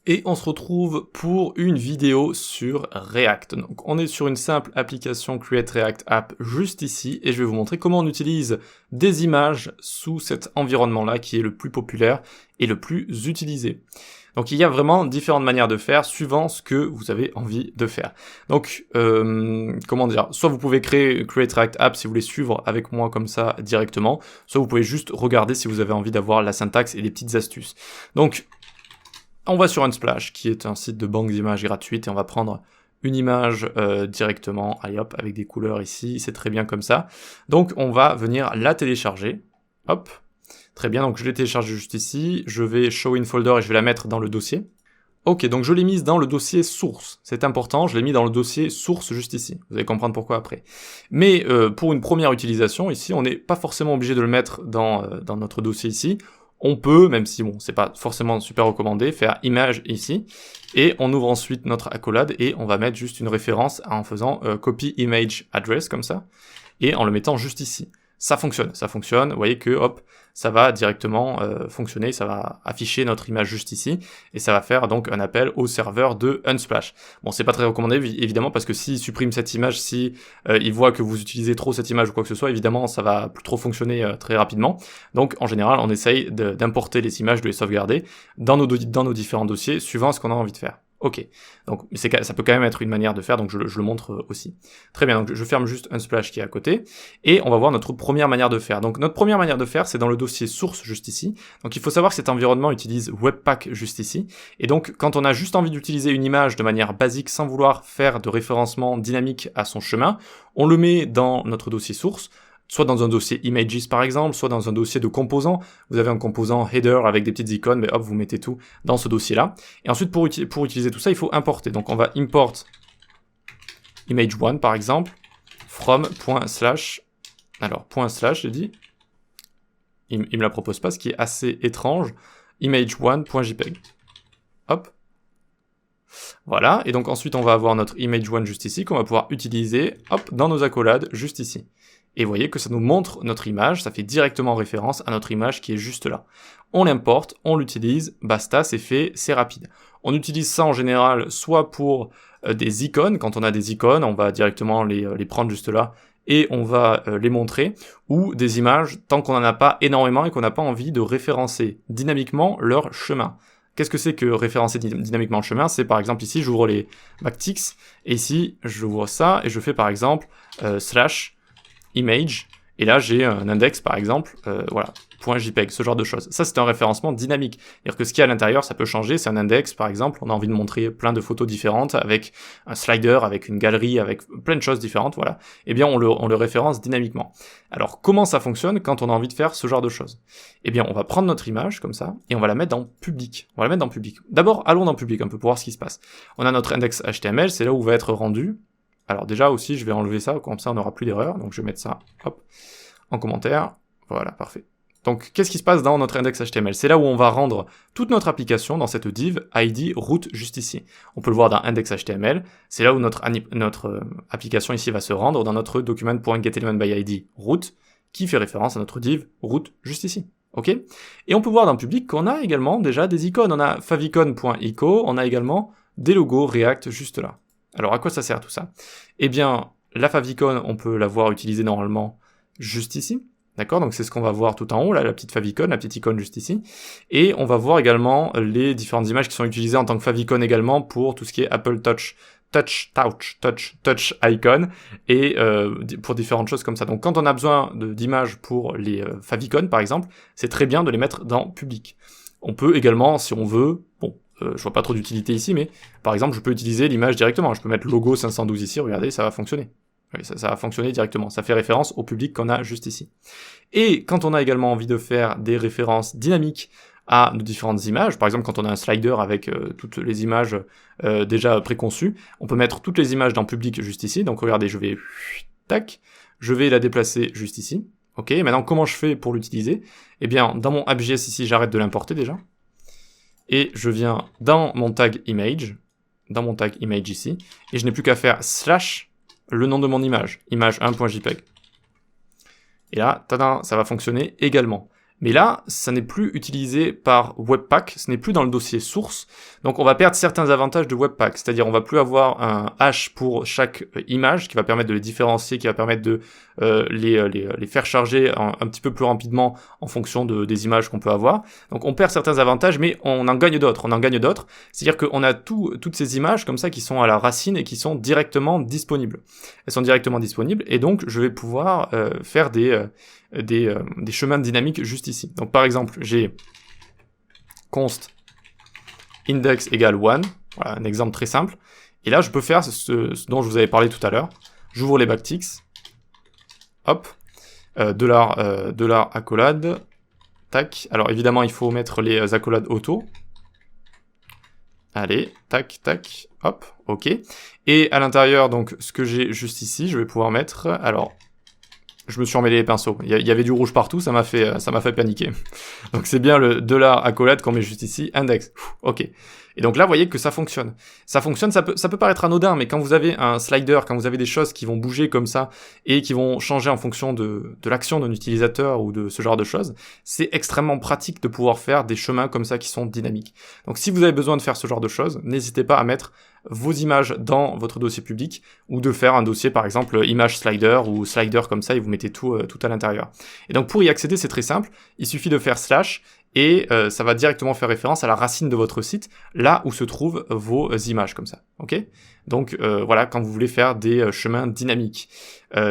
Et on se retrouve pour une vidéo sur React. Donc on est sur une simple application Create React App juste ici, et je vais vous montrer comment on utilise des images sous cet environnement-là qui est le plus populaire et le plus utilisé. Donc il y a vraiment différentes manières de faire suivant ce que vous avez envie de faire. Donc comment dire, soit vous pouvez créer Create React App si vous voulez suivre avec moi comme ça directement, soit vous pouvez juste regarder si vous avez envie d'avoir la syntaxe et des petites astuces. Donc on va sur Unsplash, qui est un site de banque d'images gratuite, et on va prendre une image directement, allez hop, avec des couleurs ici, c'est très bien comme ça. Donc on va venir la télécharger, hop, très bien, donc je l'ai téléchargée juste ici, je vais show in folder et je vais la mettre dans le dossier. Ok, donc je l'ai mise dans le dossier source, c'est important, je l'ai mis dans le dossier source juste ici, vous allez comprendre pourquoi après. Mais pour une première utilisation, ici, on n'est pas forcément obligé de le mettre dans notre dossier ici. On peut, même si bon, c'est pas forcément super recommandé, faire image ici, et on ouvre ensuite notre accolade, et on va mettre juste une référence en faisant copy image address, comme ça, et en le mettant juste ici. Ça fonctionne, vous voyez que, hop, ça va directement fonctionner, ça va afficher notre image juste ici, et ça va faire donc un appel au serveur de Unsplash. Bon, c'est pas très recommandé, évidemment, parce que s'il supprime cette image, si il voit que vous utilisez trop cette image ou quoi que ce soit, évidemment, ça va plus trop fonctionner très rapidement. Donc, en général, on essaye d'importer les images, de les sauvegarder dans nos différents dossiers, suivant ce qu'on a envie de faire. Ok, donc ça peut quand même être une manière de faire, donc je le montre aussi. Très bien, donc je ferme juste Unsplash qui est à côté, et on va voir notre première manière de faire. Donc notre première manière de faire, c'est dans le dossier source juste ici. Donc il faut savoir que cet environnement utilise Webpack juste ici, et donc quand on a juste envie d'utiliser une image de manière basique sans vouloir faire de référencement dynamique à son chemin, on le met dans notre dossier source, soit dans un dossier images par exemple, soit dans un dossier de composants. Vous avez un composant header avec des petites icônes, mais hop, vous mettez tout dans ce dossier-là. Et ensuite, pour utiliser tout ça, il faut importer. Donc on va import image1 par exemple, from .slash, alors .slash j'ai dit, il me la propose pas, ce qui est assez étrange, image1.jpg. Hop. Voilà, et donc ensuite on va avoir notre image1 juste ici, qu'on va pouvoir utiliser, hop, dans nos accolades, juste ici. Et vous voyez que ça nous montre notre image, ça fait directement référence à notre image qui est juste là. On l'importe, on l'utilise, basta, c'est fait, c'est rapide. On utilise ça en général soit pour des icônes, quand on a des icônes, on va directement les prendre juste là, et on va les montrer, ou des images, tant qu'on n'en a pas énormément et qu'on n'a pas envie de référencer dynamiquement leur chemin. Qu'est-ce que c'est que référencer dynamiquement le chemin? C'est par exemple ici, j'ouvre les backticks, et ici, j'ouvre ça, et je fais par exemple slash image, et là j'ai un index par exemple, voilà, .jpeg, ce genre de choses. Ça c'est un référencement dynamique, c'est-à-dire que ce qu'il y a à l'intérieur ça peut changer, c'est un index par exemple, on a envie de montrer plein de photos différentes, avec un slider, avec une galerie, avec plein de choses différentes, voilà, et bien on le référence dynamiquement. Alors comment ça fonctionne quand on a envie de faire ce genre de choses? Eh bien on va prendre notre image comme ça, et on va la mettre dans public, on va la mettre dans public. D'abord allons dans public un peu pour voir ce qui se passe. On a notre index HTML, c'est là où va être rendu. Alors déjà aussi, je vais enlever ça, comme ça on n'aura plus d'erreur, donc je vais mettre ça, hop, en commentaire, voilà, parfait. Donc qu'est-ce qui se passe dans notre index HTML? C'est là où on va rendre toute notre application dans cette div ID root juste ici. On peut le voir dans index HTML, c'est là où notre application ici va se rendre dans notre document.getElementById root, qui fait référence à notre div root juste ici. Ok? Et on peut voir dans le public qu'on a également déjà des icônes, on a favicon.ico, on a également des logos React juste là. Alors à quoi ça sert tout ça? Eh bien, la favicon, on peut la voir utilisée normalement juste ici, d'accord? Donc c'est ce qu'on va voir tout en haut, là, la petite favicon, la petite icône juste ici. Et on va voir également les différentes images qui sont utilisées en tant que favicon également pour tout ce qui est Apple Touch icon, et pour différentes choses comme ça. Donc quand on a besoin d'images pour les favicon par exemple, c'est très bien de les mettre dans public. On peut également, si on veut, bon, je vois pas trop d'utilité ici, mais par exemple, je peux utiliser l'image directement. Je peux mettre logo 512 ici, regardez, ça va fonctionner. Oui, ça va fonctionner directement. Ça fait référence au public qu'on a juste ici. Et quand on a également envie de faire des références dynamiques à nos différentes images, par exemple quand on a un slider avec toutes les images déjà préconçues, on peut mettre toutes les images dans public juste ici. Donc regardez, je vais tac, je vais la déplacer juste ici. Ok, maintenant comment je fais pour l'utiliser? Eh bien, dans mon app.js ici, j'arrête de l'importer déjà. Et je viens dans mon tag image ici, et je n'ai plus qu'à faire slash le nom de mon image, image1.jpg. Et là, tada, ça va fonctionner également. Mais là, ça n'est plus utilisé par Webpack, ce n'est plus dans le dossier source, donc on va perdre certains avantages de Webpack, c'est-à-dire on va plus avoir un hash pour chaque image qui va permettre de les différencier, qui va permettre de les faire charger un petit peu plus rapidement en fonction des images qu'on peut avoir. Donc on perd certains avantages, mais on en gagne d'autres, c'est-à-dire qu'on a toutes ces images comme ça qui sont à la racine et qui sont directement disponibles. Elles sont directement disponibles, et donc je vais pouvoir faire des chemins dynamiques juste ici. Donc par exemple, j'ai const index égale 1, voilà un exemple très simple, et là je peux faire ce dont je vous avais parlé tout à l'heure. J'ouvre les backticks, hop, $ accolade, tac, alors évidemment il faut mettre les accolades auto, allez, tac, tac, hop, ok, et à l'intérieur, donc ce que j'ai juste ici, je vais pouvoir mettre, alors, je me suis emmêlé les pinceaux, il y avait du rouge partout, ça m'a fait paniquer. Donc c'est bien le $ accolade qu'on met juste ici, index, ok. Et donc là, vous voyez que ça fonctionne. Ça fonctionne, ça peut paraître anodin, mais quand vous avez un slider, quand vous avez des choses qui vont bouger comme ça, et qui vont changer en fonction de l'action d'un utilisateur ou de ce genre de choses, c'est extrêmement pratique de pouvoir faire des chemins comme ça qui sont dynamiques. Donc si vous avez besoin de faire ce genre de choses, n'hésitez pas à mettre vos images dans votre dossier public, ou de faire un dossier par exemple image slider ou slider comme ça, et vous mettez tout à l'intérieur. Et donc pour y accéder, c'est très simple, il suffit de faire / et ça va directement faire référence à la racine de votre site, là où se trouvent vos images comme ça, ok? Donc voilà, quand vous voulez faire des chemins dynamiques.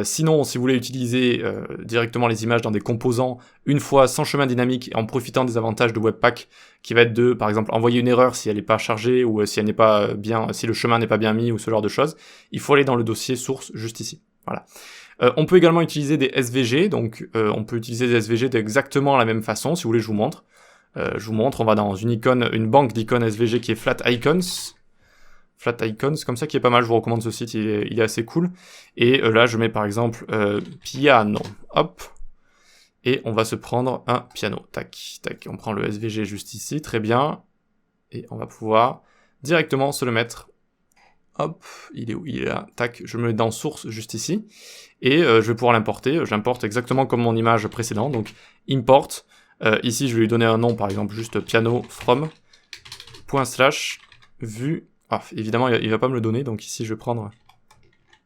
Sinon, si vous voulez utiliser directement les images dans des composants, une fois sans chemin dynamique, et en profitant des avantages de Webpack, qui va être de, par exemple, envoyer une erreur si elle n'est pas chargée, ou si elle n'est pas bien, si le chemin n'est pas bien mis, ou ce genre de choses, il faut aller dans le dossier source juste ici, voilà. On peut également utiliser des SVG, donc on peut utiliser des SVG d'exactement la même façon, si vous voulez je vous montre. On va dans une banque d'icônes SVG qui est Flat Icons, comme ça, qui est pas mal, je vous recommande ce site, il est assez cool. Et là je mets par exemple piano, hop, et on va se prendre un piano, tac, tac, on prend le SVG juste ici, très bien, et on va pouvoir directement se le mettre. Hop, il est où? Il est là, tac, je me mets dans source juste ici, et je vais pouvoir l'importer, j'importe exactement comme mon image précédente, donc import, ici je vais lui donner un nom, par exemple juste piano from, / vue, évidemment il va pas me le donner, donc ici je vais prendre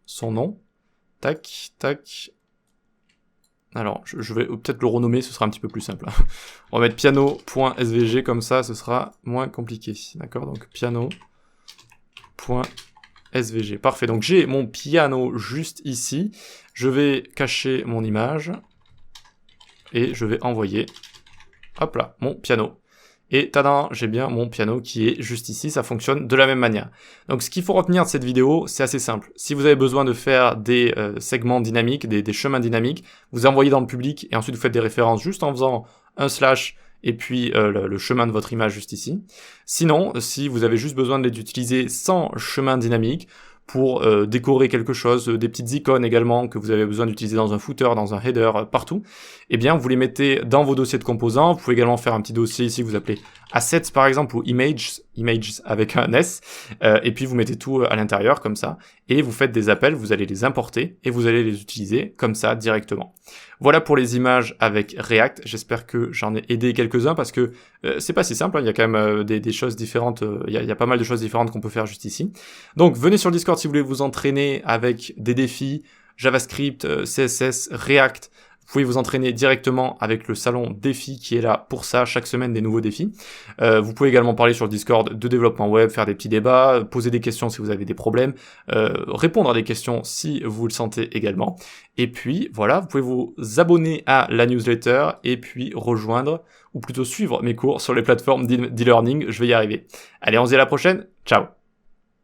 son nom, tac, tac, alors je vais peut-être le renommer, ce sera un petit peu plus simple, on va mettre piano.svg, comme ça ce sera moins compliqué, d'accord, donc piano.svg, parfait, donc j'ai mon piano juste ici, je vais cacher mon image, et je vais envoyer, hop là, mon piano. Et tada, j'ai bien mon piano qui est juste ici, ça fonctionne de la même manière. Donc ce qu'il faut retenir de cette vidéo, c'est assez simple. Si vous avez besoin de faire des segments dynamiques, des chemins dynamiques, vous envoyez dans le public, et ensuite vous faites des références juste en faisant un / et puis le chemin de votre image juste ici. Sinon, si vous avez juste besoin de les utiliser sans chemin dynamique, pour décorer quelque chose, des petites icônes également que vous avez besoin d'utiliser dans un footer, dans un header, partout, eh bien vous les mettez dans vos dossiers de composants. Vous pouvez également faire un petit dossier ici que vous appelez assets par exemple, ou images avec un S, et puis vous mettez tout à l'intérieur comme ça, et vous faites des appels, vous allez les importer, et vous allez les utiliser comme ça directement. Voilà pour les images avec React, j'espère que j'en ai aidé quelques-uns, parce que c'est pas si simple, hein. Il y a quand même des choses différentes, il y a pas mal de choses différentes qu'on peut faire juste ici. Donc venez sur le Discord si vous voulez vous entraîner avec des défis, JavaScript, CSS, React. Vous pouvez vous entraîner directement avec le salon défi qui est là pour ça, chaque semaine des nouveaux défis. Vous pouvez également parler sur le Discord de développement web, faire des petits débats, poser des questions si vous avez des problèmes, répondre à des questions si vous le sentez également. Et puis voilà, vous pouvez vous abonner à la newsletter et puis rejoindre, ou plutôt suivre mes cours sur les plateformes d'e-learning, je vais y arriver. Allez, on se dit à la prochaine, ciao!